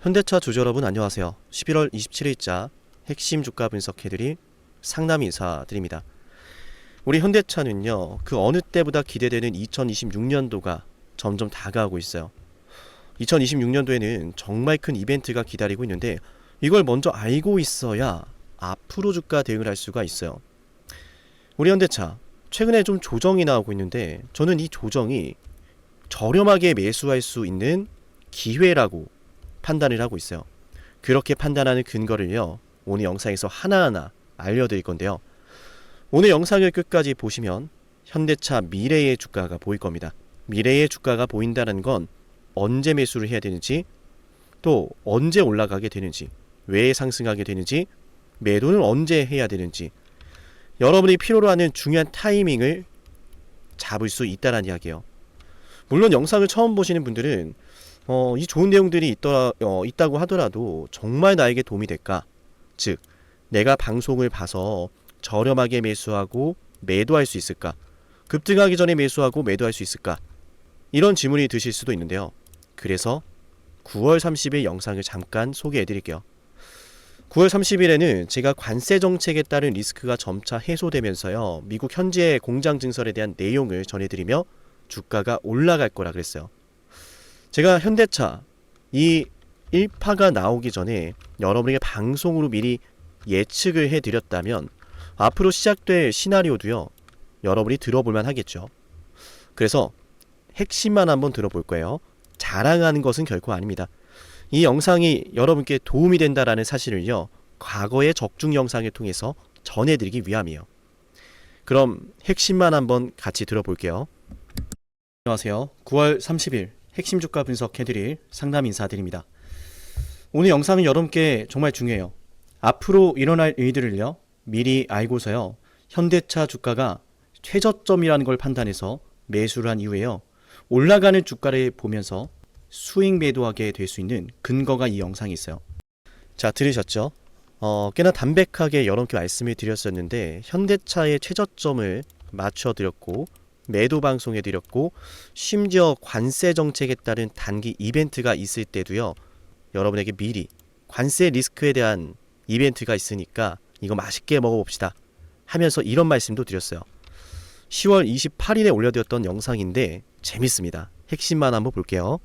현대차 주주 여러분 안녕하세요. 11월 27일자 핵심 주가 분석해드릴 상담 인사드립니다. 우리 현대차는요, 그 어느 때보다 기대되는 2026년도가 점점 다가오고 있어요. 2026년도에는 정말 큰 이벤트가 기다리고 있는데 이걸 먼저 알고 있어야 앞으로 주가 대응을 할 수가 있어요. 우리 현대차 최근에 좀 조정이 나오고 있는데 저는 이 조정이 저렴하게 매수할 수 있는 기회라고 판단을 하고 있어요. 그렇게 판단하는 근거를요, 오늘 영상에서 하나하나 알려드릴 건데요. 오늘 영상을 끝까지 보시면 현대차 미래의 주가가 보일 겁니다. 미래의 주가가 보인다는 건 언제 매수를 해야 되는지, 또 언제 올라가게 되는지, 왜 상승하게 되는지, 매도는 언제 해야 되는지, 여러분이 필요로 하는 중요한 타이밍을 잡을 수 있다는 이야기예요. 물론 영상을 처음 보시는 분들은 이 좋은 내용들이 있다고 하더라도 정말 나에게 도움이 될까? 즉, 내가 방송을 봐서 저렴하게 매수하고 매도할 수 있을까? 급등하기 전에 매수하고 매도할 수 있을까? 이런 질문이 드실 수도 있는데요. 그래서 9월 30일 영상을 잠깐 소개해 드릴게요. 9월 30일에는 제가 관세 정책에 따른 리스크가 점차 해소되면서요, 미국 현지의 공장 증설에 대한 내용을 전해드리며 주가가 올라갈 거라 그랬어요. 제가 현대차 이 1파가 나오기 전에 여러분에게 방송으로 미리 예측을 해드렸다면 앞으로 시작될 시나리오도요, 여러분이 들어볼만 하겠죠. 그래서 핵심만 한번 들어볼 거예요. 자랑하는 것은 결코 아닙니다. 이 영상이 여러분께 도움이 된다라는 사실을요, 과거의 적중 영상을 통해서 전해드리기 위함이에요. 그럼 핵심만 한번 같이 들어볼게요. 안녕하세요. 9월 30일 핵심 주가 분석해드릴 상담 인사드립니다. 오늘 영상은 여러분께 정말 중요해요. 앞으로 일어날 일들을요, 미리 알고서요, 현대차 주가가 최저점이라는 걸 판단해서 매수를 한 이후에요, 올라가는 주가를 보면서 수익 매도하게 될 수 있는 근거가 이 영상에 있어요. 자, 들으셨죠? 꽤나 담백하게 여러분께 말씀을 드렸었는데 현대차의 최저점을 맞춰드렸고 매도 방송해드렸고 심지어 관세 정책에 따른 단기 이벤트가 있을 때도요, 여러분에게 미리 관세 리스크에 대한 이벤트가 있으니까 이거 맛있게 먹어봅시다 하면서 이런 말씀도 드렸어요. 10월 28일에 올려드렸던 영상인데 재밌습니다. 핵심만 한번 볼게요.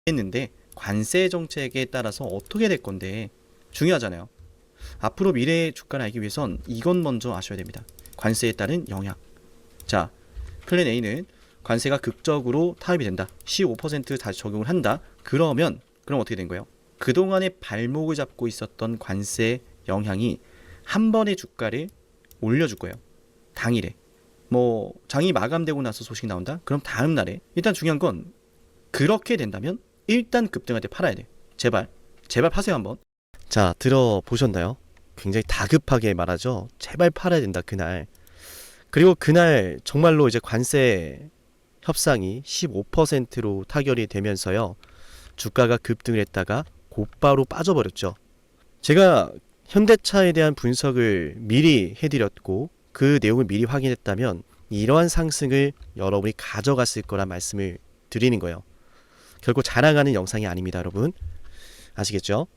했는데 관세 정책에 따라서 어떻게 될 건데 중요하잖아요. 앞으로 미래의 주가를 알기 위해선 이건 먼저 아셔야 됩니다. 관세에 따른 영향. 자, 플랜 A는 관세가 극적으로 타협이 된다. 15% 다시 적용을 한다. 그럼 어떻게 된 거예요? 그동안의 발목을 잡고 있었던 관세 영향이 한 번의 주가를 올려줄 거예요. 당일에. 장이 마감되고 나서 소식이 나온다? 그럼 다음 날에. 일단 중요한 건 그렇게 된다면 일단 급등할 때 팔아야 돼. 제발 파세요 한번. 자, 들어보셨나요? 굉장히 다급하게 말하죠. 제발 팔아야 된다, 그날. 그리고 그날 정말로 이제 관세 협상이 15%로 타결이 되면서요, 주가가 급등을 했다가 곧바로 빠져버렸죠. 제가 현대차에 대한 분석을 미리 해드렸고 그 내용을 미리 확인했다면 이러한 상승을 여러분이 가져갔을 거란 말씀을 드리는 거예요. 결코 자랑하는 영상이 아닙니다, 여러분. 아시겠죠?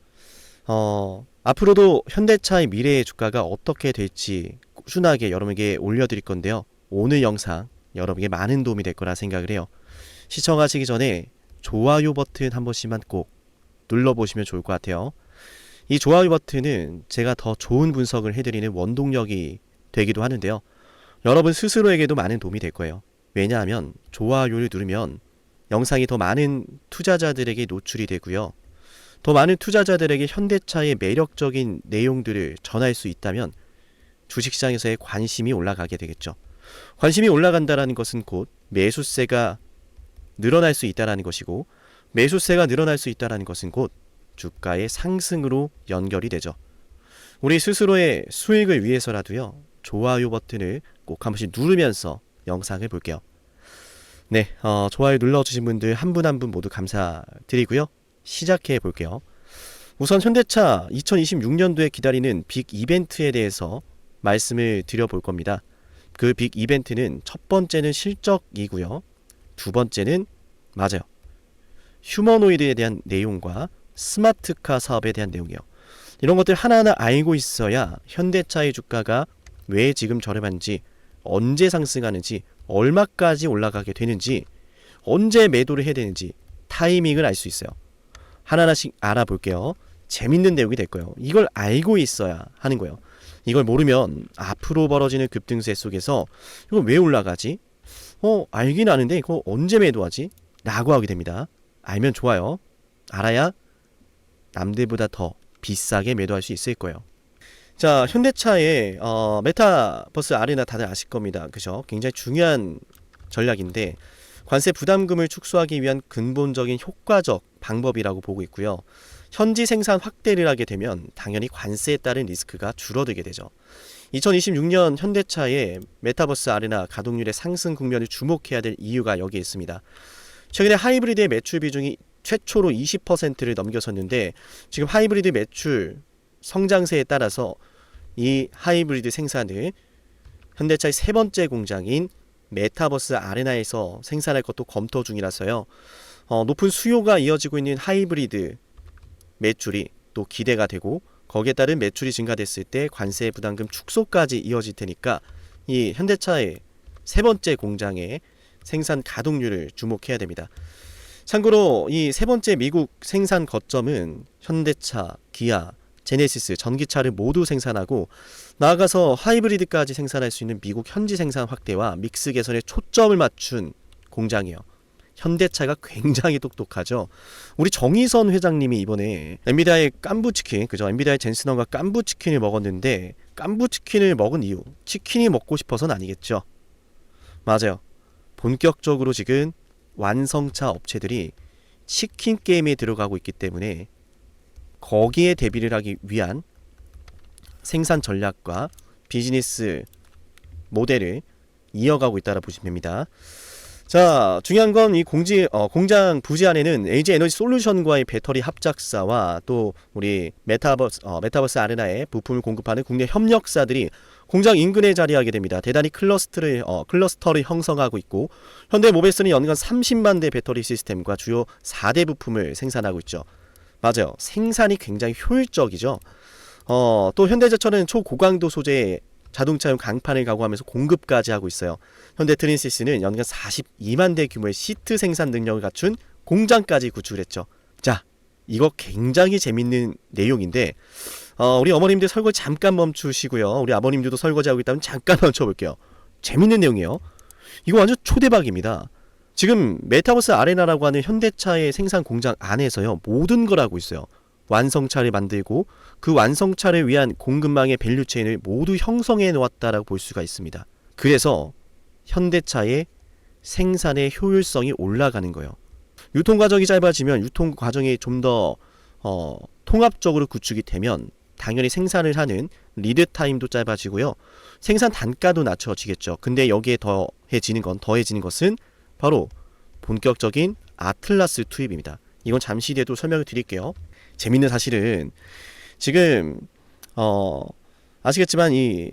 앞으로도 현대차의 미래의 주가가 어떻게 될지 꾸준하게 여러분에게 올려드릴 건데요. 오늘 영상 여러분에게 많은 도움이 될 거라 생각을 해요. 시청하시기 전에 좋아요 버튼 한 번씩만 꼭 눌러보시면 좋을 것 같아요. 이 좋아요 버튼은 제가 더 좋은 분석을 해드리는 원동력이 되기도 하는데요. 여러분 스스로에게도 많은 도움이 될 거예요. 왜냐하면 좋아요를 누르면 영상이 더 많은 투자자들에게 노출이 되고요. 더 많은 투자자들에게 현대차의 매력적인 내용들을 전할 수 있다면 주식시장에서의 관심이 올라가게 되겠죠. 관심이 올라간다는 것은 곧 매수세가 늘어날 수 있다는 것이고, 매수세가 늘어날 수 있다는 것은 곧 주가의 상승으로 연결이 되죠. 우리 스스로의 수익을 위해서라도요, 좋아요 버튼을 꼭 한 번씩 누르면서 영상을 볼게요. 네, 좋아요 눌러주신 분들 한 분 한 분 모두 감사드리고요. 시작해 볼게요. 우선 현대차 2026년도에 기다리는 빅 이벤트에 대해서 말씀을 드려볼 겁니다. 그 빅 이벤트는 첫 번째는 실적이고요. 두 번째는 휴머노이드에 대한 내용과 스마트카 사업에 대한 내용이에요. 이런 것들 하나하나 알고 있어야 현대차의 주가가 왜 지금 저렴한지, 언제 상승하는지, 얼마까지 올라가게 되는지, 언제 매도를 해야 되는지 타이밍을 알 수 있어요. 하나하나씩 알아볼게요. 재밌는 내용이 될 거예요. 이걸 알고 있어야 하는 거예요. 이걸 모르면 앞으로 벌어지는 급등세 속에서 이거 왜 올라가지? 알긴 아는데 이거 언제 매도하지? 라고 하게 됩니다. 알면 좋아요. 알아야 남들보다 더 비싸게 매도할 수 있을 거예요. 자, 현대차의 메타버스 아레나 다들 아실 겁니다. 그죠? 굉장히 중요한 전략인데 관세 부담금을 축소하기 위한 근본적인 효과적 방법이라고 보고 있고요. 현지 생산 확대를 하게 되면 당연히 관세에 따른 리스크가 줄어들게 되죠. 2026년 현대차의 메타버스 아레나 가동률의 상승 국면을 주목해야 될 이유가 여기에 있습니다. 최근에 하이브리드의 매출 비중이 최초로 20%를 넘겨섰는데 지금 하이브리드 매출 성장세에 따라서 이 하이브리드 생산을 현대차의 세 번째 공장인 메타버스 아레나에서 생산할 것도 검토 중이라서요. 높은 수요가 이어지고 있는 하이브리드 매출이 또 기대가 되고 거기에 따른 매출이 증가됐을 때 관세 부담금 축소까지 이어질 테니까 이 현대차의 세 번째 공장의 생산 가동률을 주목해야 됩니다. 참고로 이 세 번째 미국 생산 거점은 현대차, 기아, 제네시스, 전기차를 모두 생산하고 나아가서 하이브리드까지 생산할 수 있는 미국 현지 생산 확대와 믹스 개선에 초점을 맞춘 공장이에요. 현대차가 굉장히 똑똑하죠. 우리 정의선 회장님이 이번에 엔비디아의 깐부치킨, 그죠? 엔비디아의 젠슨원과 깐부치킨을 먹었는데 깐부치킨을 먹은 이유, 치킨이 먹고 싶어서는 아니겠죠. 맞아요. 본격적으로 지금 완성차 업체들이 치킨 게임에 들어가고 있기 때문에 거기에 대비를 하기 위한 생산 전략과 비즈니스 모델을 이어가고 있다고 보시면 됩니다. 자, 중요한 건 이 공장 부지 안에는 LG 에너지 솔루션과의 배터리 합작사와 또 우리 메타버스 아레나에 부품을 공급하는 국내 협력사들이 공장 인근에 자리하게 됩니다. 대단히 클러스터를 형성하고 있고 현대모비스는 연간 30만 대 배터리 시스템과 주요 4대 부품을 생산하고 있죠. 맞아요. 생산이 굉장히 효율적이죠. 또 현대제철은 초고강도 소재의 자동차용 강판을 가공하면서 공급까지 하고 있어요. 현대 트랜시스는 연간 42만 대 규모의 시트 생산 능력을 갖춘 공장까지 구축을 했죠. 자, 이거 굉장히 재밌는 내용인데 우리 어머님들 설거지 잠깐 멈추시고요. 우리 아버님들도 설거지하고 있다면 잠깐 멈춰볼게요. 재밌는 내용이에요. 이거 완전 초대박입니다. 지금 메타버스 아레나라고 하는 현대차의 생산 공장 안에서요. 모든 걸 하고 있어요. 완성차를 만들고 그 완성차를 위한 공급망의 밸류체인을 모두 형성해 놓았다라고 볼 수가 있습니다. 그래서 현대차의 생산의 효율성이 올라가는 거예요. 유통 과정이 짧아지면 유통 과정이 좀 더 통합적으로 구축이 되면 당연히 생산을 하는 리드 타임도 짧아지고요. 생산 단가도 낮춰지겠죠. 근데 여기에 더해지는 것은 바로 본격적인 아틀라스 투입입니다. 이건 잠시 뒤에도 설명을 드릴게요. 재밌는 사실은 지금 아시겠지만 이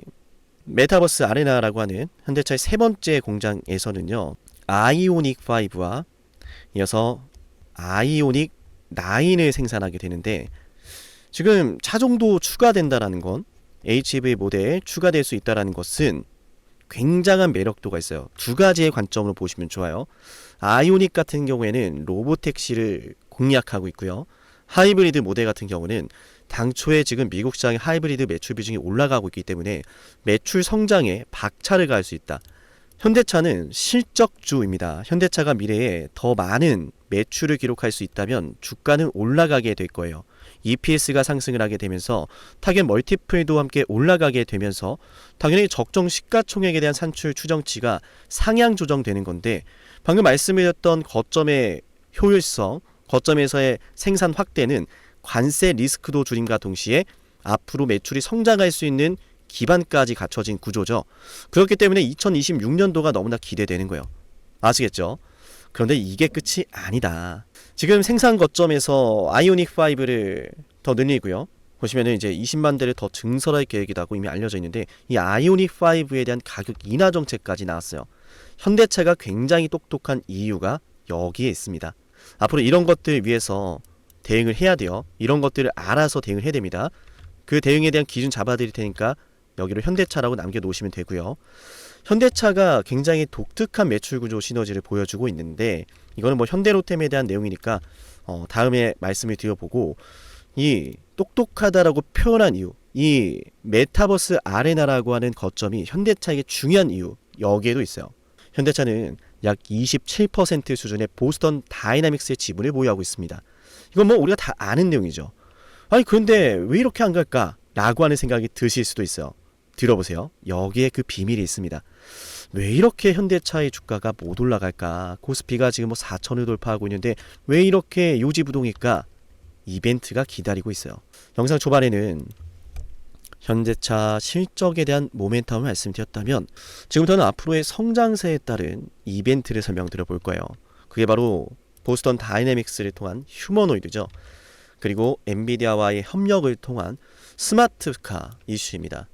메타버스 아레나라고 하는 현대차의 세 번째 공장에서는요. 아이오닉 5와 이어서 아이오닉 9을 생산하게 되는데 지금 차종도 추가된다라는 건 HEV 모델에 추가될 수 있다라는 것은 굉장한 매력도가 있어요. 두 가지의 관점으로 보시면 좋아요. 아이오닉 같은 경우에는 로보택시를 공략하고 있고요. 하이브리드 모델 같은 경우는 당초에 지금 미국 시장의 하이브리드 매출 비중이 올라가고 있기 때문에 매출 성장에 박차를 가할 수 있다. 현대차는 실적주입니다. 현대차가 미래에 더 많은 매출을 기록할 수 있다면 주가는 올라가게 될 거예요. EPS가 상승을 하게 되면서 타겟 멀티플도 함께 올라가게 되면서 당연히 적정 시가총액에 대한 산출 추정치가 상향 조정되는 건데 방금 말씀드렸던 거점의 효율성, 거점에서의 생산 확대는 관세 리스크도 줄임과 동시에 앞으로 매출이 성장할 수 있는 기반까지 갖춰진 구조죠. 그렇기 때문에 2026년도가 너무나 기대되는 거예요. 아시겠죠? 그런데 이게 끝이 아니다. 지금 생산 거점에서 아이오닉 5를 더 늘리고요. 보시면은 이제 20만 대를 더 증설할 계획이라고 이미 알려져 있는데 이 아이오닉 5에 대한 가격 인하 정책까지 나왔어요. 현대차가 굉장히 똑똑한 이유가 여기에 있습니다. 앞으로 이런 것들 위해서 대응을 해야 돼요. 이런 것들을 알아서 대응을 해야 됩니다. 그 대응에 대한 기준 잡아드릴 테니까 여기로 현대차라고 남겨놓으시면 되고요. 현대차가 굉장히 독특한 매출 구조 시너지를 보여주고 있는데 이거는 뭐 현대로템에 대한 내용이니까 다음에 말씀을 드려보고, 이 똑똑하다라고 표현한 이유, 이 메타버스 아레나라고 하는 거점이 현대차에게 중요한 이유, 여기에도 있어요. 현대차는 약 27% 수준의 보스턴 다이나믹스의 지분을 보유하고 있습니다. 이건 뭐 우리가 다 아는 내용이죠. 아니 그런데 왜 이렇게 안 갈까? 라고 하는 생각이 드실 수도 있어요. 들어보세요. 여기에 그 비밀이 있습니다. 왜 이렇게 현대차의 주가가 못 올라갈까? 코스피가 지금 뭐 4천을 돌파하고 있는데 왜 이렇게 요지부동일까? 이벤트가 기다리고 있어요. 영상 초반에는 현대차 실적에 대한 모멘텀을 말씀드렸다면 지금부터는 앞으로의 성장세에 따른 이벤트를 설명드려 볼 거예요. 그게 바로 보스턴 다이내믹스를 통한 휴머노이드죠. 그리고 엔비디아와의 협력을 통한 스마트카 이슈입니다.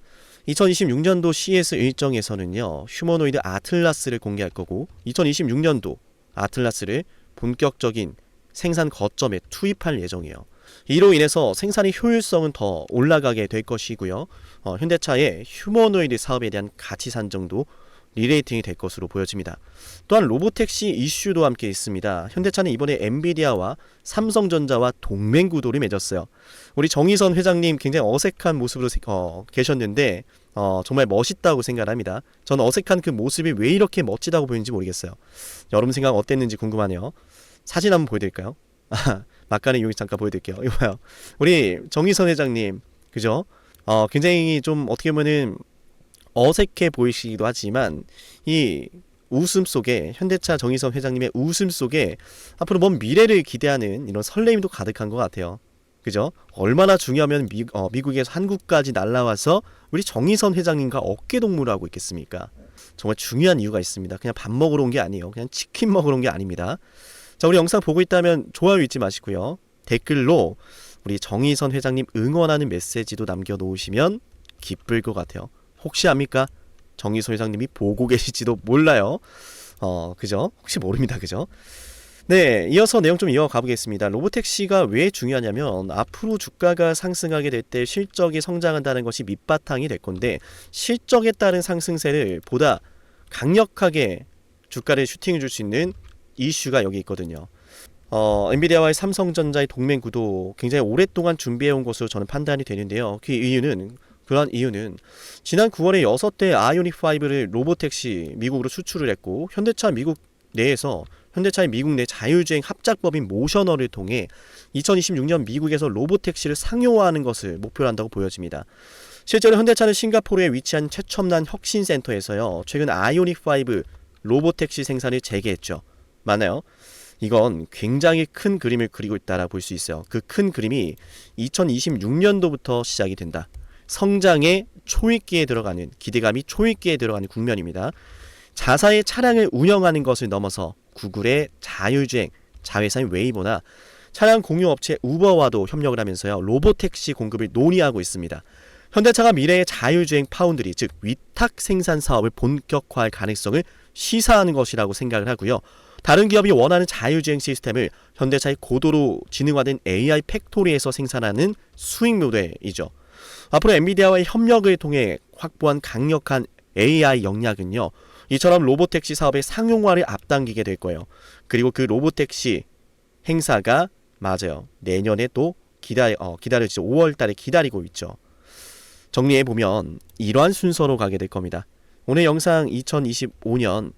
2026년도 CES 일정에서는요, 휴머노이드 아틀라스를 공개할 거고 2026년도 아틀라스를 본격적인 생산 거점에 투입할 예정이에요. 이로 인해서 생산의 효율성은 더 올라가게 될 것이고요. 현대차의 휴머노이드 사업에 대한 가치 산정도 리레이팅이 될 것으로 보여집니다. 또한 로보택시 이슈도 함께 있습니다. 현대차는 이번에 엔비디아와 삼성전자와 동맹 구도를 맺었어요. 우리 정의선 회장님 굉장히 어색한 모습으로 계셨는데 정말 멋있다고 생각합니다. 저는 어색한 그 모습이 왜 이렇게 멋지다고 보이는지 모르겠어요. 여러분 생각 어땠는지 궁금하네요. 사진 한번 보여드릴까요? 막간의 용기 잠깐 보여드릴게요. 이거요. 우리 정의선 회장님, 그죠? 굉장히 좀 어떻게 보면은 어색해 보이시기도 하지만 이 웃음 속에, 현대차 정의선 회장님의 웃음 속에 앞으로 먼 미래를 기대하는 이런 설레임도 가득한 것 같아요. 그죠? 얼마나 중요하면 미국에서 한국까지 날라와서 우리 정의선 회장님과 어깨동무를 하고 있겠습니까? 정말 중요한 이유가 있습니다. 그냥 밥 먹으러 온 게 아니에요. 그냥 치킨 먹으러 온 게 아닙니다. 자, 우리 영상 보고 있다면 좋아요 잊지 마시고요. 댓글로 우리 정의선 회장님 응원하는 메시지도 남겨놓으시면 기쁠 것 같아요. 혹시 압니까? 정의선 회장님이 보고 계실지도 몰라요. 그죠? 혹시 모릅니다. 그죠? 네, 이어서 내용 좀 이어가 보겠습니다. 로보택시가 왜 중요하냐면 앞으로 주가가 상승하게 될 때 실적이 성장한다는 것이 밑바탕이 될 건데, 실적에 따른 상승세를 보다 강력하게 주가를 슈팅해 줄 수 있는 이슈가 여기 있거든요. 엔비디아와의 삼성전자의 동맹 구도 굉장히 오랫동안 준비해온 것으로 저는 판단이 되는데요. 그러한 이유는 지난 9월에 6대 아이오닉5를 로보택시 미국으로 수출을 했고, 현대차의 미국 내 자율주행 합작법인 모셔널을 통해 2026년 미국에서 로보택시를 상용화하는 것을 목표로 한다고 보여집니다. 실제로 현대차는 싱가포르에 위치한 최첨단 혁신센터에서요, 최근 아이오닉5 로보택시 생산을 재개했죠. 맞나요? 이건 굉장히 큰 그림을 그리고 있다라 볼 수 있어요. 그 큰 그림이 2026년도부터 시작이 된다. 성장의 초입기에 들어가는, 기대감이 초입기에 들어가는 국면입니다. 자사의 차량을 운영하는 것을 넘어서 구글의 자율주행, 자회사인 웨이보나 차량 공유업체 우버와도 협력을 하면서요, 로보택시 공급을 논의하고 있습니다. 현대차가 미래의 자율주행 파운드리, 즉 위탁 생산 사업을 본격화할 가능성을 시사하는 것이라고 생각을 하고요. 다른 기업이 원하는 자율주행 시스템을 현대차의 고도로 지능화된 AI 팩토리에서 생산하는 수익 모델이죠. 앞으로 엔비디아와의 협력을 통해 확보한 강력한 AI 역량은요, 이처럼 로보택시 사업의 상용화를 앞당기게 될 거예요. 그리고 그 로보택시 행사가 맞아요, 내년에 또 기다려지죠. 5월 달에 기다리고 있죠. 정리해보면 이러한 순서로 가게 될 겁니다. 오늘 영상 2025년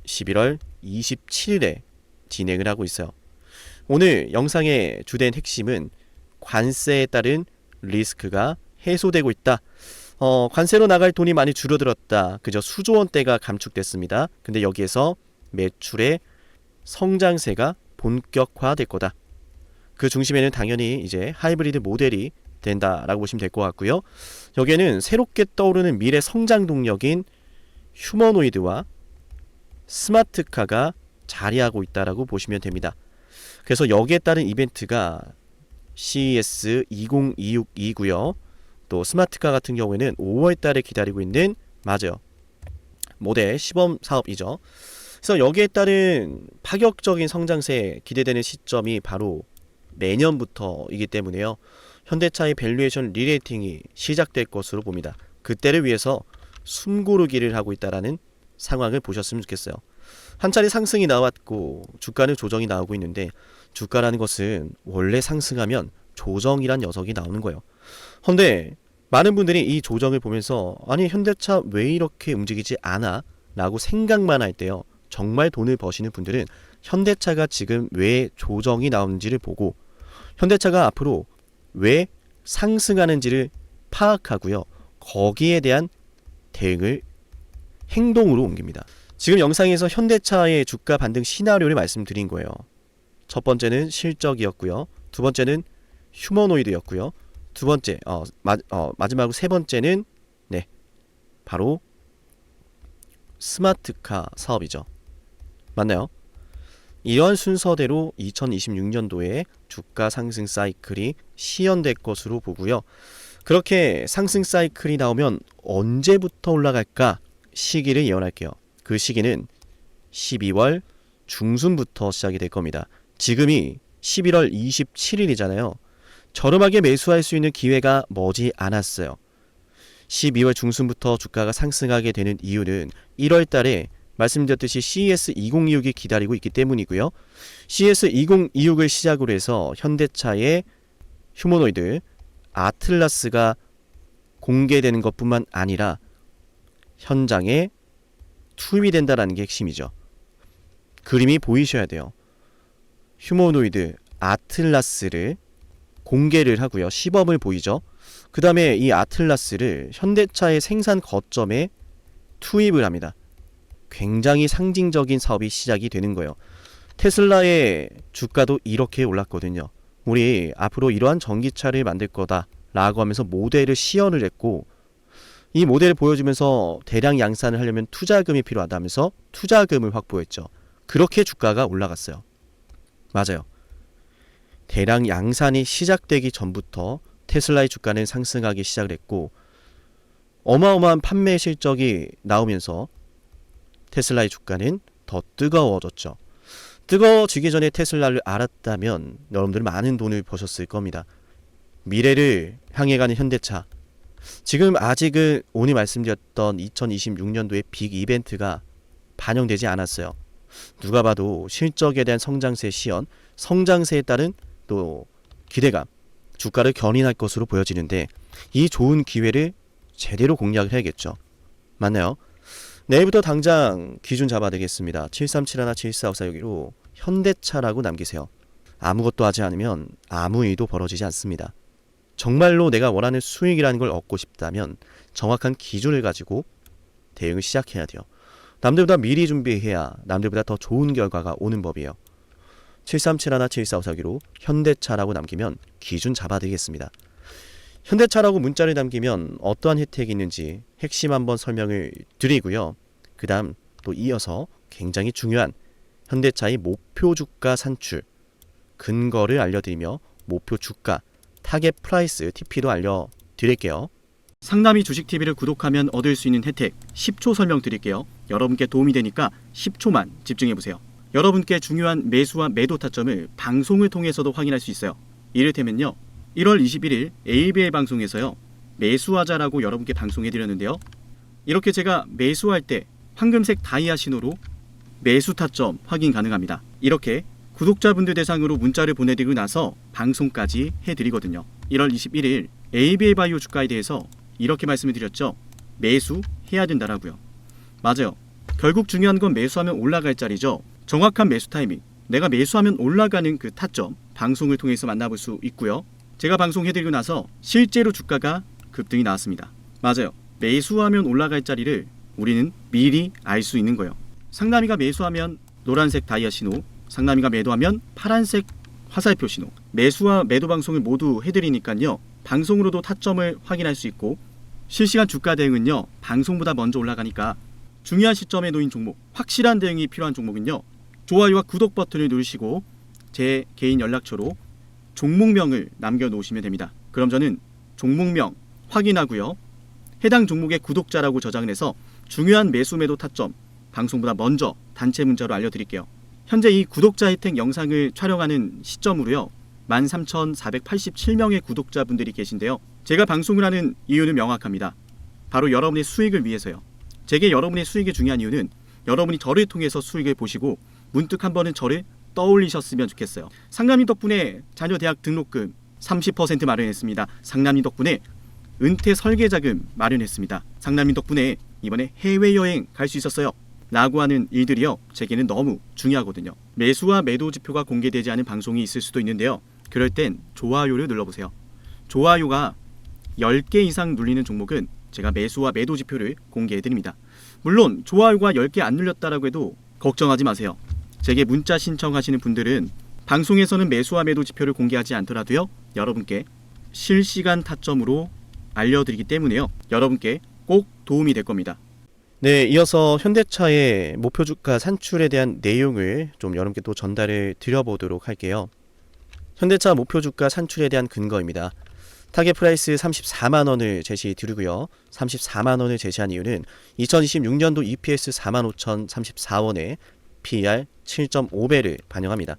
11월 27일에 진행을 하고 있어요. 오늘 영상의 주된 핵심은 관세에 따른 리스크가 해소되고 있다. 관세로 나갈 돈이 많이 줄어들었다. 그저 수조 원대가 감축됐습니다. 근데 여기에서 매출의 성장세가 본격화될 거다. 그 중심에는 당연히 이제 하이브리드 모델이 된다라고 보시면 될 것 같고요. 여기에는 새롭게 떠오르는 미래 성장 동력인 휴머노이드와 스마트카가 자리하고 있다라고 보시면 됩니다. 그래서 여기에 따른 이벤트가 CES 2026이고요. 또 스마트카 같은 경우에는 5월 달에 기다리고 있는, 맞아요, 모델 시범 사업이죠. 그래서 여기에 따른 파격적인 성장세 기대되는 시점이 바로 내년부터이기 때문에요. 현대차의 밸류에이션 리레이팅이 시작될 것으로 봅니다. 그때를 위해서 숨고르기를 하고 있다라는 상황을 보셨으면 좋겠어요. 한 차례 상승이 나왔고 주가는 조정이 나오고 있는데, 주가라는 것은 원래 상승하면 조정이란 녀석이 나오는 거예요. 근데 많은 분들이 이 조정을 보면서 아니 현대차 왜 이렇게 움직이지 않아? 라고 생각만 할 때요, 정말 돈을 버시는 분들은 현대차가 지금 왜 조정이 나오는지를 보고 현대차가 앞으로 왜 상승하는지를 파악하고요, 거기에 대한 대응을 행동으로 옮깁니다. 지금 영상에서 현대차의 주가 반등 시나리오를 말씀드린 거예요. 첫 번째는 실적이었고요, 두 번째는 휴머노이드였고요, 두 번째 마지막으로 세 번째는 바로 스마트카 사업이죠. 맞나요? 이러한 순서대로 2026년도에 주가 상승 사이클이 시연될 것으로 보고요. 그렇게 상승 사이클이 나오면 언제부터 올라갈까 시기를 예언할게요. 그 시기는 12월 중순부터 시작이 될 겁니다. 지금이 11월 27일이잖아요. 저렴하게 매수할 수 있는 기회가 머지 않았어요. 12월 중순부터 주가가 상승하게 되는 이유는 1월 달에 말씀드렸듯이 CES 2026이 기다리고 있기 때문이고요. CES 2026을 시작으로 해서 현대차의 휴머노이드 아틀라스가 공개되는 것뿐만 아니라 현장에 투입이 된다는 게 핵심이죠. 그림이 보이셔야 돼요. 휴머노이드 아틀라스를 공개를 하고요, 시범을 보이죠. 그 다음에 이 아틀라스를 현대차의 생산 거점에 투입을 합니다. 굉장히 상징적인 사업이 시작이 되는 거예요. 테슬라의 주가도 이렇게 올랐거든요. 우리 앞으로 이러한 전기차를 만들 거다 라고 하면서 모델을 시연을 했고, 이 모델을 보여주면서 대량 양산을 하려면 투자금이 필요하다면서 투자금을 확보했죠. 그렇게 주가가 올라갔어요. 맞아요. 대량 양산이 시작되기 전부터 테슬라의 주가는 상승하기 시작을 했고, 어마어마한 판매 실적이 나오면서 테슬라의 주가는 더 뜨거워졌죠. 뜨거워지기 전에 테슬라를 알았다면 여러분들은 많은 돈을 버셨을 겁니다. 미래를 향해 가는 현대차, 지금 아직은 오늘 말씀드렸던 2026년도의 빅 이벤트가 반영되지 않았어요. 누가 봐도 실적에 대한 성장세 시연, 성장세에 따른 또 기대감, 주가를 견인할 것으로 보여지는데, 이 좋은 기회를 제대로 공략을 해야겠죠. 맞나요? 내일부터 당장 기준 잡아야 되겠습니다. 7371-7454 현대차라고 남기세요. 아무것도 하지 않으면 아무 일도 벌어지지 않습니다. 정말로 내가 원하는 수익이라는 걸 얻고 싶다면 정확한 기준을 가지고 대응을 시작해야 돼요. 남들보다 미리 준비해야 남들보다 더 좋은 결과가 오는 법이에요. 7371-7454 현대차라고 남기면 기준 잡아야 되겠습니다. 현대차라고 문자를 남기면 어떠한 혜택이 있는지 핵심 한번 설명을 드리고요. 그 다음 또 이어서 굉장히 중요한 현대차의 목표 주가 산출 근거를 알려드리며 목표 주가 타겟 프라이스 TP도 알려드릴게요. 상남이 주식TV를 구독하면 얻을 수 있는 혜택 10초 설명드릴게요. 여러분께 도움이 되니까 10초만 집중해보세요. 여러분께 중요한 매수와 매도 타점을 방송을 통해서도 확인할 수 있어요. 이를테면요, 1월 21일 ABL 방송에서요, 매수하자라고 여러분께 방송해드렸는데요, 이렇게 제가 매수할 때 황금색 다이아 신호로 매수 타점 확인 가능합니다. 이렇게 구독자분들 대상으로 문자를 보내드리고 나서 방송까지 해드리거든요. 1월 21일 ABL 바이오 주가에 대해서 이렇게 말씀을 드렸죠. 매수해야 된다라고요. 맞아요. 결국 중요한 건 매수하면 올라갈 자리죠. 정확한 매수 타이밍, 내가 매수하면 올라가는 그 타점 방송을 통해서 만나볼 수 있고요. 제가 방송해드리고 나서 실제로 주가가 급등이 나왔습니다. 맞아요. 매수하면 올라갈 자리를 우리는 미리 알 수 있는 거예요. 상남이가 매수하면 노란색 다이아 신호, 상남이가 매도하면 파란색 화살표 신호, 매수와 매도 방송을 모두 해드리니까요, 방송으로도 타점을 확인할 수 있고, 실시간 주가 대응은요, 방송보다 먼저 올라가니까 중요한 시점에 놓인 종목, 확실한 대응이 필요한 종목은요, 좋아요와 구독 버튼을 누르시고 제 개인 연락처로 종목명을 남겨놓으시면 됩니다. 그럼 저는 종목명 확인하고요, 해당 종목의 구독자라고 저장을 해서 중요한 매수 매도 타점 방송보다 먼저 단체 문자로 알려드릴게요. 현재 이 구독자 혜택 영상을 촬영하는 시점으로요, 13,487명의 구독자분들이 계신데요. 제가 방송을 하는 이유는 명확합니다. 바로 여러분의 수익을 위해서요. 제게 여러분의 수익이 중요한 이유는 여러분이 저를 통해서 수익을 보시고 문득 한 번은 저를 떠올리셨으면 좋겠어요. 상남님 덕분에 자녀 대학 등록금 30% 마련했습니다. 상남님 덕분에 은퇴 설계자금 마련했습니다. 상남님 덕분에 이번에 해외여행 갈 수 있었어요. 라고 하는 일들이요, 제게는 너무 중요하거든요. 매수와 매도 지표가 공개되지 않은 방송이 있을 수도 있는데요. 그럴 땐 좋아요를 눌러보세요. 좋아요가 10개 이상 눌리는 종목은 제가 매수와 매도 지표를 공개해드립니다. 물론 좋아요가 10개 안 눌렸다라고 해도 걱정하지 마세요. 제게 문자 신청하시는 분들은 방송에서는 매수와 매도 지표를 공개하지 않더라도요, 여러분께 실시간 타점으로 알려드리기 때문에요. 여러분께 꼭 도움이 될 겁니다. 네, 이어서 현대차의 목표 주가 산출에 대한 내용을 좀 여러분께 또 전달을 드려보도록 할게요. 현대차 목표 주가 산출에 대한 근거입니다. 타겟 프라이스 34만원을 제시 드리고요. 34만원을 제시한 이유는 2026년도 EPS 45,034원에 PER 7.5배를 반영합니다.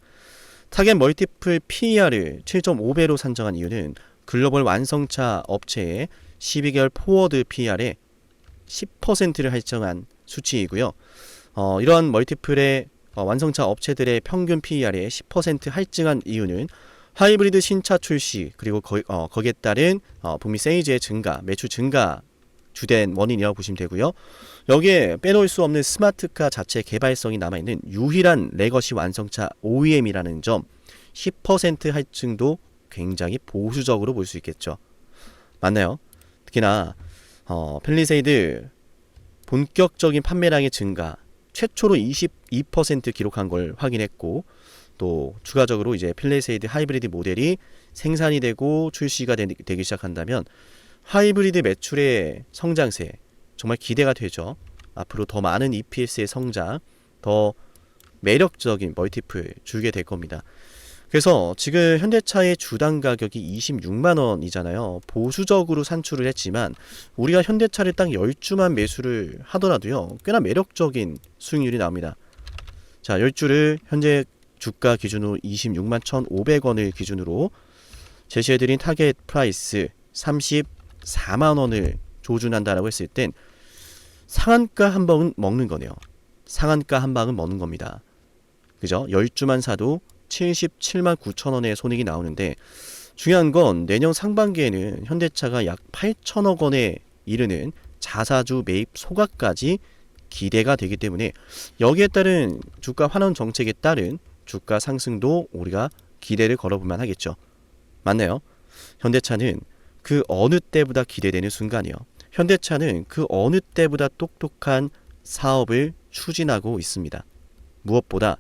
타겟 멀티플 PER을 7.5배로 산정한 이유는 글로벌 완성차 업체의 12개월 포워드 PER에 10%를 할증한 수치이고요. 이런 멀티플의 완성차 업체들의 평균 PER에 10% 할증한 이유는 하이브리드 신차 출시, 그리고 거기에 따른 북미 세이즈의 증가, 매출 증가 주된 원인이라고 보시면 되고요. 여기에 빼놓을 수 없는 스마트카 자체 개발성이 남아있는 유일한 레거시 완성차 OEM이라는 점, 10% 할증도 굉장히 보수적으로 볼 수 있겠죠. 맞나요? 특히나 펠리세이드 본격적인 판매량의 증가, 최초로 22% 기록한 걸 확인했고, 또 추가적으로 이제 펠리세이드 하이브리드 모델이 생산이 되고 출시가 되기 시작한다면 하이브리드 매출의 성장세 정말 기대가 되죠. 앞으로 더 많은 EPS의 성장, 더 매력적인 멀티플 주게 될 겁니다. 그래서 지금 현대차의 주당 가격이 26만원이잖아요. 보수적으로 산출을 했지만 우리가 현대차를 딱 10주만 매수를 하더라도요, 꽤나 매력적인 수익률이 나옵니다. 자, 10주를 현재 주가 기준으로 26만 1,500원을 기준으로 제시해드린 타겟 프라이스 34만원을 조준한다라고 했을 땐 상한가 한 방은 먹는 거네요. 상한가 한 방은 먹는 겁니다. 그죠? 10주만 사도 77만 9천원의 손익이 나오는데, 중요한 건 내년 상반기에는 현대차가 약 8천억 원에 이르는 자사주 매입 소각까지 기대가 되기 때문에 여기에 따른 주가 환원 정책에 따른 주가 상승도 우리가 기대를 걸어보면 하겠죠. 맞나요? 현대차는 그 어느 때보다 기대되는 순간이요. 현대차는 그 어느 때보다 똑똑한 사업을 추진하고 있습니다. 무엇보다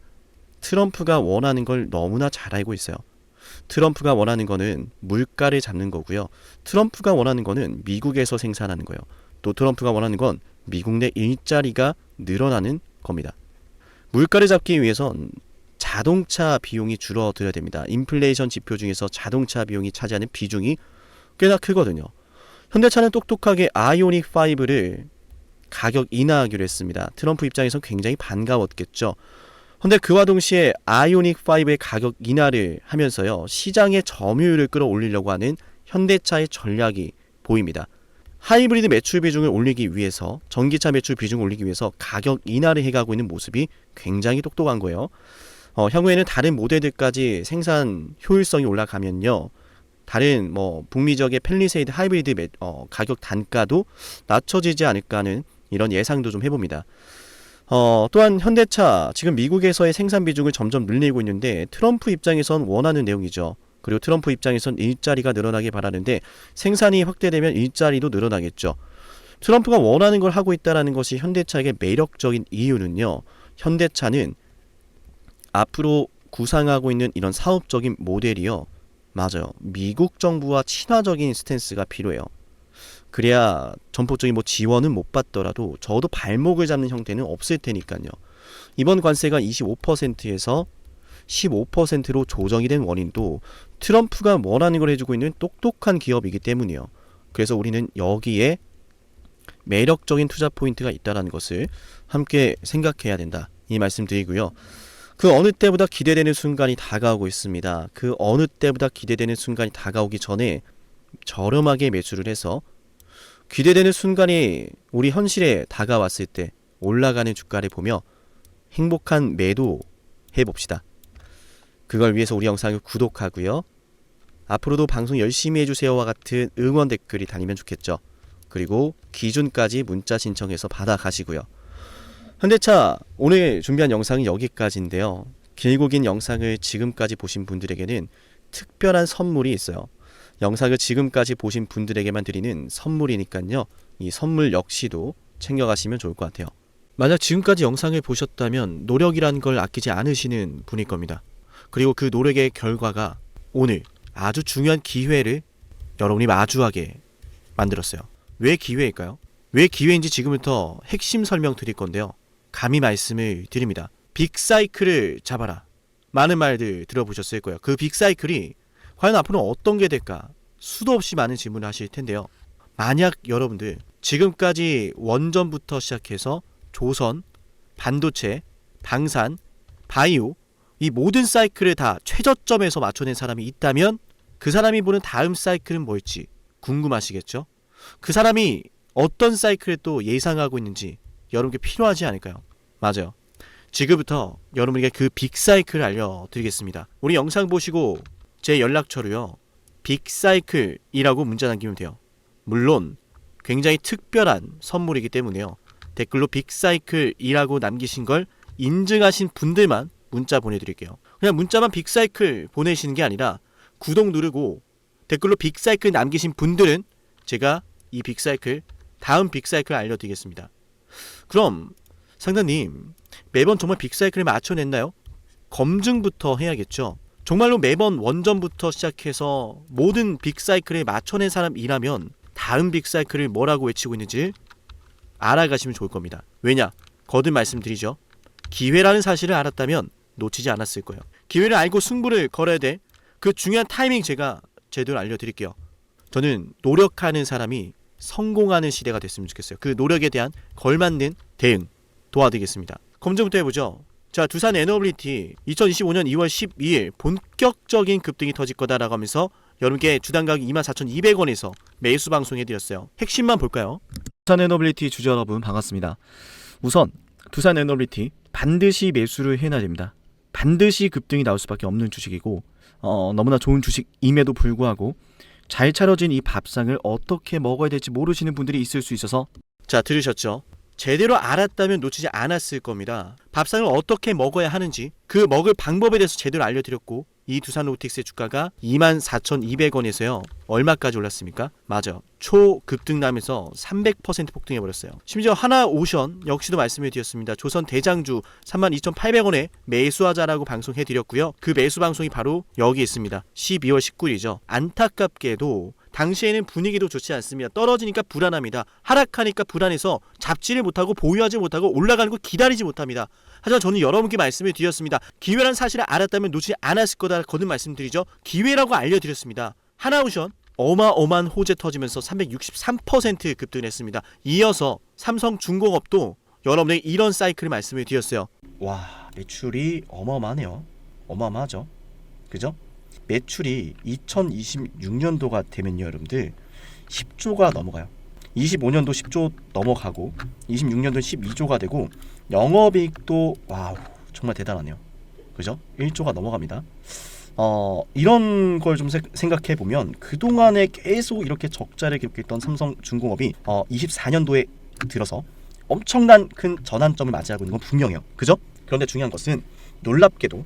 트럼프가 원하는 걸 너무나 잘 알고 있어요. 트럼프가 원하는 거는 물가를 잡는 거고요. 트럼프가 원하는 거는 미국에서 생산하는 거예요. 또 트럼프가 원하는 건 미국 내 일자리가 늘어나는 겁니다. 물가를 잡기 위해선 자동차 비용이 줄어들어야 됩니다. 인플레이션 지표 중에서 자동차 비용이 차지하는 비중이 꽤나 크거든요. 현대차는 똑똑하게 아이오닉 5를 가격 인하하기로 했습니다. 트럼프 입장에서 굉장히 반가웠겠죠. 근데 그와 동시에 아이오닉 5의 가격 인하를 하면서요, 시장의 점유율을 끌어올리려고 하는 현대차의 전략이 보입니다. 하이브리드 매출 비중을 올리기 위해서, 전기차 매출 비중을 올리기 위해서 가격 인하를 해가고 있는 모습이 굉장히 똑똑한 거예요. 향후에는 다른 모델들까지 생산 효율성이 올라가면요, 다른 북미 지역의 펠리세이드 하이브리드 가격 단가도 낮춰지지 않을까 하는 이런 예상도 좀 해봅니다. 또한 현대차 지금 미국에서의 생산 비중을 점점 늘리고 있는데 트럼프 입장에선 원하는 내용이죠. 그리고 트럼프 입장에선 일자리가 늘어나길 바라는데 생산이 확대되면 일자리도 늘어나겠죠. 트럼프가 원하는 걸 하고 있다는 것이 현대차에게 매력적인 이유는요, 현대차는 앞으로 구상하고 있는 이런 사업적인 모델이요, 맞아요, 미국 정부와 친화적인 스탠스가 필요해요. 그래야 전폭적인 지원은 못 받더라도 적어도 발목을 잡는 형태는 없을 테니까요. 이번 관세가 25%에서 15%로 조정이 된 원인도 트럼프가 원하는 걸 해주고 있는 똑똑한 기업이기 때문이에요. 그래서 우리는 여기에 매력적인 투자 포인트가 있다는 것을 함께 생각해야 된다, 이 말씀 드리고요. 그 어느 때보다 기대되는 순간이 다가오고 있습니다. 그 어느 때보다 기대되는 순간이 다가오기 전에 저렴하게 매수를 해서 기대되는 순간이 우리 현실에 다가왔을 때 올라가는 주가를 보며 행복한 매도 해봅시다. 그걸 위해서 우리 영상을 구독하고요. 앞으로도 방송 열심히 해주세요와 같은 응원 댓글이 달리면 좋겠죠. 그리고 기준까지 문자 신청해서 받아가시고요. 현대차 오늘 준비한 영상은 여기까지인데요. 길고 긴 영상을 지금까지 보신 분들에게는 특별한 선물이 있어요. 영상을 지금까지 보신 분들에게만 드리는 선물이니까요. 이 선물 역시도 챙겨가시면 좋을 것 같아요. 만약 지금까지 영상을 보셨다면 노력이란 걸 아끼지 않으시는 분일 겁니다. 그리고 그 노력의 결과가 오늘 아주 중요한 기회를 여러분이 마주하게 만들었어요. 왜 기회일까요? 왜 기회인지 지금부터 핵심 설명 드릴 건데요. 감히 말씀을 드립니다. 빅사이클을 잡아라. 많은 말들 들어보셨을 거예요. 그 빅사이클이 과연 앞으로 어떤 게 될까? 수도 없이 많은 질문을 하실 텐데요. 만약 여러분들 지금까지 원전부터 시작해서 조선, 반도체, 방산, 바이오 이 모든 사이클을 다 최저점에서 맞춰낸 사람이 있다면 그 사람이 보는 다음 사이클은 뭘지 궁금하시겠죠? 그 사람이 어떤 사이클을 또 예상하고 있는지 여러분께 필요하지 않을까요? 맞아요. 지금부터 여러분에게 그 빅사이클을 알려드리겠습니다. 우리 영상 보시고 제 연락처로요. 빅사이클이라고 문자 남기면 돼요. 물론 굉장히 특별한 선물이기 때문에요. 댓글로 빅사이클이라고 남기신 걸 인증하신 분들만 문자 보내드릴게요. 그냥 문자만 빅사이클 보내시는 게 아니라 구독 누르고 댓글로 빅사이클 남기신 분들은 제가 이 빅사이클 다음 빅사이클 알려드리겠습니다. 그럼 상담님 매번 정말 빅사이클에 맞춰냈나요? 검증부터 해야겠죠. 정말로 매번 원전부터 시작해서 모든 빅사이클에 맞춰낸 사람이라면 다음 빅사이클을 뭐라고 외치고 있는지 알아가시면 좋을 겁니다. 왜냐? 거듭 말씀드리죠. 기회라는 사실을 알았다면 놓치지 않았을 거예요. 기회를 알고 승부를 걸어야 돼. 그 중요한 타이밍 제가 제대로 알려드릴게요. 저는 노력하는 사람이 성공하는 시대가 됐으면 좋겠어요. 그 노력에 대한 걸맞는 대응 도와드리겠습니다. 검증부터 해보죠. 자, 두산 에너빌리티 2025년 2월 12일 본격적인 급등이 터질 거다라고 하면서 여러분께 주당 가격 24,200원에서 매수 방송해드렸어요. 핵심만 볼까요? 두산 에너빌리티 주주 여러분 반갑습니다. 우선 두산 에너빌리티 반드시 매수를 해놔야 됩니다. 반드시 급등이 나올 수밖에 없는 주식이고 너무나 좋은 주식임에도 불구하고 잘 차려진 이 밥상을 어떻게 먹어야 될지 모르시는 분들이 있을 수 있어서 자, 들으셨죠? 제대로 알았다면 놓치지 않았을 겁니다. 밥상을 어떻게 먹어야 하는지 그 먹을 방법에 대해서 제대로 알려드렸고 이 두산 로보틱스의 주가가 24,200원에서요 얼마까지 올랐습니까? 맞아, 초급등 나면서 300% 폭등해버렸어요. 심지어 하나오션 역시도 말씀해드렸습니다. 조선 대장주 32,800원에 매수하자라고 방송해드렸고요. 그 매수 방송이 바로 여기 있습니다. 12월 19일이죠. 안타깝게도 당시에는 분위기도 좋지 않습니다. 떨어지니까 불안합니다. 하락하니까 불안해서 잡지를 못하고 보유하지 못하고 올라가는 거 기다리지 못합니다. 하지만 저는 여러분께 말씀을 드렸습니다. 기회라는 사실을 알았다면 놓치지 않았을 거다 거듭 말씀드리죠. 기회라고 알려드렸습니다. 하나오션 어마어마한 호재 터지면서 363% 급등을 했습니다. 이어서 삼성중공업도 여러분에게 이런 사이클을 말씀을 드렸어요. 와, 매출이 어마어마하네요. 어마어마하죠. 그죠? 매출이 2026년도가 되면요 여러분들 10조가 넘어가요. 25년도 10조 넘어가고 26년도 12조가 되고 영업이익도 와우 정말 대단하네요. 그죠? 1조가 넘어갑니다. 이런 걸 좀 생각해 보면 그동안에 계속 이렇게 적자를 기록했던 삼성중공업이 24년도에 들어서 엄청난 큰 전환점을 맞이하고 있는 건 분명해요. 그죠? 그런데 중요한 것은 놀랍게도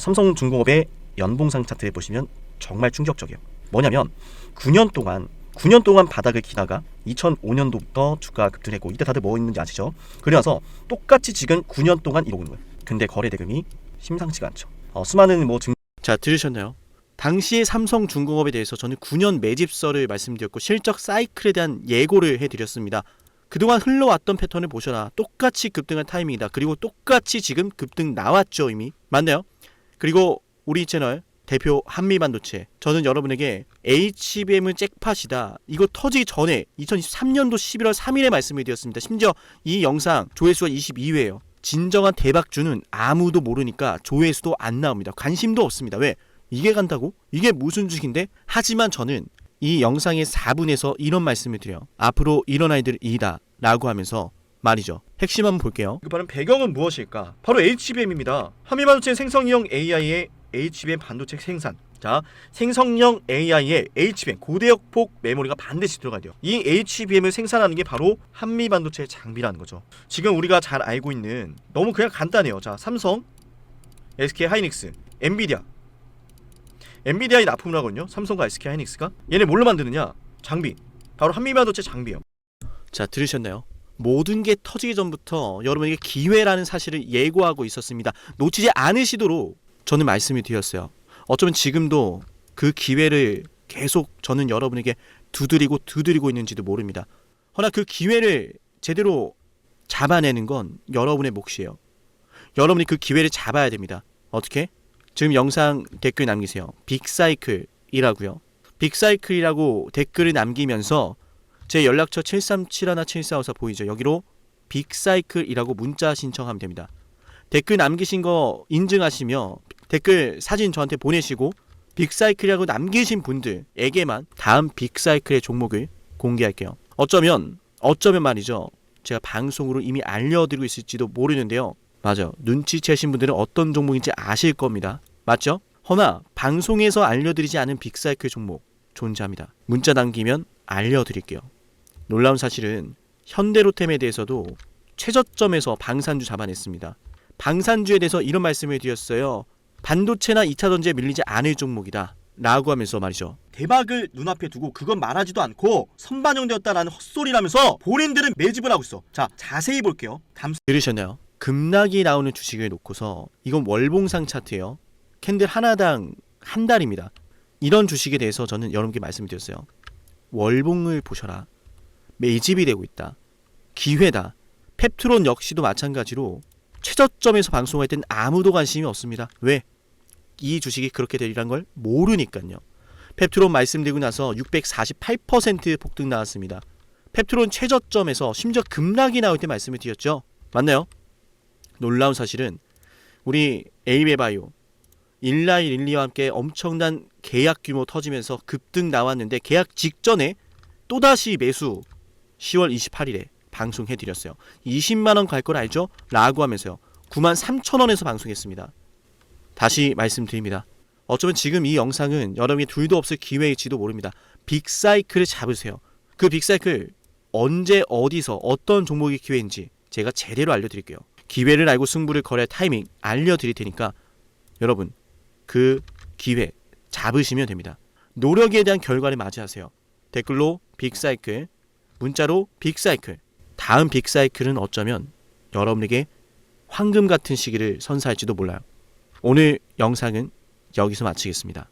삼성중공업의 연봉상 차트를 보시면 정말 충격적이에요. 뭐냐면 9년 동안 바닥을 기다가 2005년도부터 주가 급등했고 이때 다들 뭐 있는지 아시죠? 그래서 똑같이 지금 9년 동안 이러고 있는 거예요. 근데 거래 대금이 심상치가 않죠. 수많은 자, 들으셨나요? 당시의 삼성중공업에 대해서 저는 9년 매집설을 말씀드렸고 실적 사이클에 대한 예고를 해드렸습니다. 그동안 흘러왔던 패턴을 보셔라. 똑같이 급등한 타이밍이다. 그리고 똑같이 지금 급등 나왔죠 이미. 맞나요? 그리고 우리 채널 대표 한미반도체 저는 여러분에게 HBM은 잭팟이다. 이거 터지기 전에 2023년도 11월 3일에 말씀을 드렸습니다. 심지어 이 영상 조회수가 22회예요. 진정한 대박주는 아무도 모르니까 조회수도 안 나옵니다. 관심도 없습니다. 왜? 이게 간다고? 이게 무슨 주식인데? 하지만 저는 이 영상의 4분에서 이런 말씀을 드려요. 앞으로 이런 아이들 이다 라고 하면서 말이죠. 핵심 한번 볼게요. 그 바로 배경은 무엇일까? 바로 HBM입니다. 한미반도체 생성형 AI의 HBM 반도체 생산. 자, 생성형 AI의 HBM 고대역폭 메모리가 반드시 들어가야 돼요. 이 HBM을 생산하는 게 바로 한미반도체 장비라는 거죠. 지금 우리가 잘 알고 있는 너무 그냥 간단해요. 자, 삼성, SK 하이닉스, 엔비디아. 엔비디아에 납품을 하거든요. 삼성과 SK 하이닉스가. 얘네 뭘로 만드느냐? 장비. 바로 한미반도체 장비예요. 자, 들으셨나요? 모든 게 터지기 전부터 여러분에게 기회라는 사실을 예고하고 있었습니다. 놓치지 않으시도록 저는 말씀을 드렸어요. 어쩌면 지금도 그 기회를 계속 저는 여러분에게 두드리고 있는지도 모릅니다. 허나 그 기회를 제대로 잡아내는 건 여러분의 몫이에요. 여러분이 그 기회를 잡아야 됩니다. 어떻게? 지금 영상 댓글 남기세요. 빅사이클이라고요. 빅사이클이라고 댓글을 남기면서 제 연락처 7371-7454 보이죠? 여기로 빅사이클이라고 문자 신청하면 됩니다. 댓글 남기신 거 인증하시며 댓글 사진 저한테 보내시고 빅사이클이라고 남기신 분들에게만 다음 빅사이클의 종목을 공개할게요. 어쩌면 말이죠. 제가 방송으로 이미 알려드리고 있을지도 모르는데요. 맞아요. 눈치채신 분들은 어떤 종목인지 아실 겁니다. 맞죠? 허나 방송에서 알려드리지 않은 빅사이클 종목 존재합니다. 문자 남기면 알려드릴게요. 놀라운 사실은 현대로템에 대해서도 최저점에서 방산주 잡아냈습니다. 방산주에 대해서 이런 말씀을 드렸어요. 반도체나 2차전지에 밀리지 않을 종목이다 라고 하면서 말이죠. 대박을 눈앞에 두고 그건 말하지도 않고 선반영되었다라는 헛소리라면서 본인들은 매집을 하고 있어. 자, 자세히 볼게요. 들으셨나요? 급락이 나오는 주식을 놓고서 이건 월봉상 차트예요. 캔들 하나당 한 달입니다. 이런 주식에 대해서 저는 여러분께 말씀드렸어요. 월봉을 보셔라. 매집이 되고 있다. 기회다. 펩트론 역시도 마찬가지로 최저점에서 방송할 땐 아무도 관심이 없습니다. 왜? 이 주식이 그렇게 되리란 걸 모르니까요. 펩트론 말씀드리고 나서 648% 폭등 나왔습니다. 펩트론 최저점에서 심지어 급락이 나올 때 말씀을 드렸죠. 맞나요? 놀라운 사실은 우리 에이베바이오, 일라이릴리와 함께 엄청난 계약 규모 터지면서 급등 나왔는데 계약 직전에 또다시 매수 10월 28일에 방송해드렸어요. 20만원 갈 걸 알죠? 라고 하면서요. 93,000원에서 방송했습니다. 다시 말씀드립니다. 어쩌면 지금 이 영상은 여러분이 둘도 없을 기회일지도 모릅니다. 빅사이클을 잡으세요. 그 빅사이클 언제 어디서 어떤 종목이 기회인지 제가 제대로 알려드릴게요. 기회를 알고 승부를 걸어야 타이밍 알려드릴 테니까 여러분 그 기회 잡으시면 됩니다. 노력에 대한 결과를 맞이하세요. 댓글로 빅사이클, 문자로 빅사이클. 다음 빅사이클은 어쩌면 여러분에게 황금 같은 시기를 선사할지도 몰라요. 오늘 영상은 여기서 마치겠습니다.